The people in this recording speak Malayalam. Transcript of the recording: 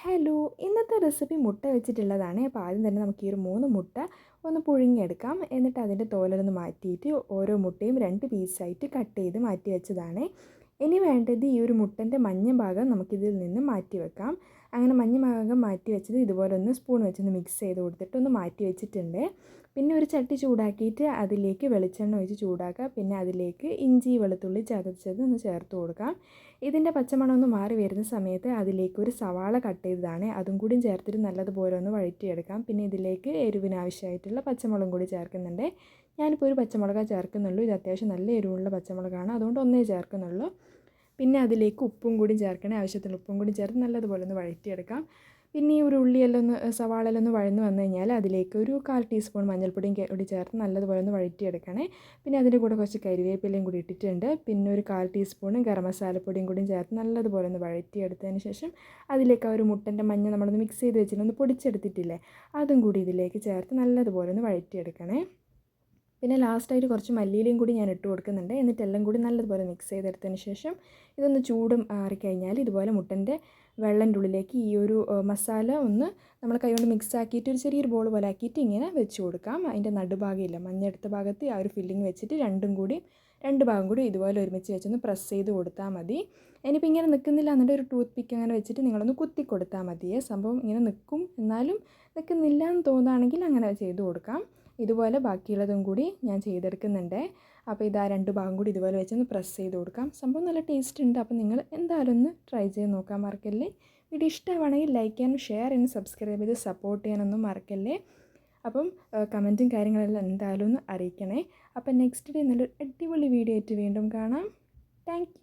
ഹലോ, ഇന്നത്തെ റെസിപ്പി മുട്ട വെച്ചിട്ടുള്ളതാണ്. അപ്പോൾ ആദ്യം തന്നെ നമുക്ക് ഈ ഒരു 3 മുട്ട ഒന്ന് പുഴുങ്ങിയെടുക്കാം. എന്നിട്ട് അതിൻ്റെ തോലൊന്ന് മാറ്റിയിട്ട് ഓരോ മുട്ടയും 2 പീസായിട്ട് കട്ട് ചെയ്ത് മാറ്റി വെച്ചതാണ്. ഇനി വേണ്ടത് ഈ ഒരു മുട്ടൻ്റെ മഞ്ഞ ഭാഗം നമുക്കിതിൽ നിന്ന് മാറ്റി വെക്കാം. അങ്ങനെ മഞ്ഞ ഭാഗം മാറ്റി വെച്ചത് ഇതുപോലെ ഒന്ന് സ്പൂൺ വെച്ചൊന്ന് മിക്സ് ചെയ്ത് കൊടുത്തിട്ട് ഒന്ന് മാറ്റി വെച്ചിട്ടുണ്ട്. പിന്നെ ഒരു ചട്ടി ചൂടാക്കിയിട്ട് അതിലേക്ക് വെളിച്ചെണ്ണ ഒഴിച്ച് ചൂടാക്കുക. പിന്നെ അതിലേക്ക് ഇഞ്ചി വെളുത്തുള്ളി ചതച്ചത് ഒന്ന് ചേർത്ത് കൊടുക്കാം. ഇതിൻ്റെ പച്ചമണം ഒന്ന് മാറി വരുന്ന സമയത്ത് അതിലേക്ക് ഒരു സവാള കട്ട് ചെയ്തതാണ്, അതും കൂടി ചേർത്തിട്ട് നല്ലതുപോലെ ഒന്ന് വഴറ്റിയെടുക്കാം. പിന്നെ ഇതിലേക്ക് എരിവിന് ആവശ്യമായിട്ടുള്ള പച്ചമുളകും കൂടി ചേർക്കുന്നുണ്ട്. ഞാനിപ്പോൾ ഒരു പച്ചമുളകാണ് ചേർക്കുന്നുള്ളൂ. ഇത് അത്യാവശ്യം നല്ല എരിവുള്ള പച്ചമുളകാണ്, അതുകൊണ്ട് ഒന്നേ ചേർക്കുന്നുള്ളൂ. പിന്നെ അതിലേക്ക് ഉപ്പും കൂടി ചേർക്കണേ, ആവശ്യത്തിന് ഉപ്പും കൂടി ചേർത്ത് നല്ലതുപോലെ ഒന്ന് വഴറ്റിയെടുക്കാം. പിന്നെ ഈ ഒരു ഉള്ളിയെല്ലാം ഒന്ന് സവാളയെല്ലാം ഒന്ന് വഴന്ന് വന്നു കഴിഞ്ഞാൽ അതിലേക്ക് ഒരു 1/4 ടീസ്പൂൺ മഞ്ഞൾപ്പൊടിയും കൂടി ചേർത്ത് നല്ലതുപോലെ ഒന്ന് വഴറ്റിയെടുക്കണേ. പിന്നെ അതിൻ്റെ കൂടെ കുറച്ച് കരിവേപ്പിലയും കൂടി ഇട്ടിട്ടുണ്ട്. പിന്നെ ഒരു 1/4 ടീസ്പൂൺ ഗരം മസാലപ്പൊടിയും കൂടി ചേർത്ത് നല്ലതുപോലെ ഒന്ന് വഴറ്റിയെടുത്തതിന് ശേഷം അതിലേക്ക് ആ ഒരു മുട്ടൻ്റെ മഞ്ഞ നമ്മളൊന്ന് മിക്സ് ചെയ്ത് വെച്ചിട്ട് ഒന്ന് പൊടിച്ചെടുത്തിട്ടില്ലേ, അതും കൂടി ഇതിലേക്ക് ചേർത്ത് നല്ലതുപോലെ ഒന്ന് വഴറ്റിയെടുക്കണേ. പിന്നെ ലാസ്റ്റായിട്ട് കുറച്ച് മല്ലിയിലയും കൂടി ഞാൻ ഇട്ട് കൊടുക്കുന്നുണ്ട്. എന്നിട്ട് എല്ലാം കൂടി നല്ലതുപോലെ മിക്സ് ചെയ്തെടുത്തതിന് ശേഷം ഇതൊന്ന് ചൂടും ആറിക്കഴിഞ്ഞാൽ ഇതുപോലെ മുട്ടൻ്റെ വെള്ളൻ്റെ ഉള്ളിലേക്ക് ഈ ഒരു മസാല ഒന്ന് നമ്മൾ കൈകൊണ്ട് മിക്സ് ആക്കിയിട്ട് ഒരു ചെറിയൊരു ബോൾ പോലെ ആക്കിയിട്ട് ഇങ്ങനെ വെച്ച് കൊടുക്കാം. അതിൻ്റെ നടുഭാഗമില്ല, മഞ്ഞ എടുത്ത ഭാഗത്ത് ആ ഒരു ഫില്ലിങ് വെച്ചിട്ട് രണ്ട് ഭാഗം കൂടി ഇതുപോലെ ഒരുമിച്ച് വെച്ചൊന്ന് പ്രസ് ചെയ്ത് കൊടുത്താൽ മതി. ഇനിയിപ്പോൾ ഇങ്ങനെ നിൽക്കുന്നില്ല എന്നുണ്ടെങ്കിൽ ഒരു ടൂത്ത് പിക്ക് അങ്ങനെ വെച്ചിട്ട് നിങ്ങളൊന്ന് കുത്തി കൊടുത്താൽ മതിയേ. സംഭവം ഇങ്ങനെ നിൽക്കും, എന്നാലും നിൽക്കുന്നില്ല എന്ന് തോന്നുകയാണെങ്കിൽ അങ്ങനെ ചെയ്ത് കൊടുക്കാം. ഇതുപോലെ ബാക്കിയുള്ളതും കൂടി ഞാൻ ചെയ്തെടുക്കുന്നുണ്ട്. അപ്പോൾ ഇതാ 2 ഭാഗം കൂടി ഇതുപോലെ വെച്ചൊന്ന് പ്രസ് ചെയ്ത് കൊടുക്കാം. സംഭവം നല്ല ടേസ്റ്റ് ഉണ്ട്. അപ്പോൾ നിങ്ങൾ എന്തായാലും ഒന്ന് ട്രൈ ചെയ്ത് നോക്കാൻ മറക്കല്ലേ. വീഡിയോ ഇഷ്ടമാണെങ്കിൽ ലൈക്ക് ചെയ്യാനും ഷെയർ ചെയ്യാനും സബ്സ്ക്രൈബ് ചെയ്ത് സപ്പോർട്ട് ചെയ്യാനൊന്നും മറക്കല്ലേ. അപ്പം കമൻറ്റും കാര്യങ്ങളെല്ലാം എന്തായാലും ഒന്ന് അറിയിക്കണേ. അപ്പം നെക്സ്റ്റ് ഡേ നല്ലൊരു അടിപൊളി വീഡിയോ ആയിട്ട് വീണ്ടും കാണാം. താങ്ക്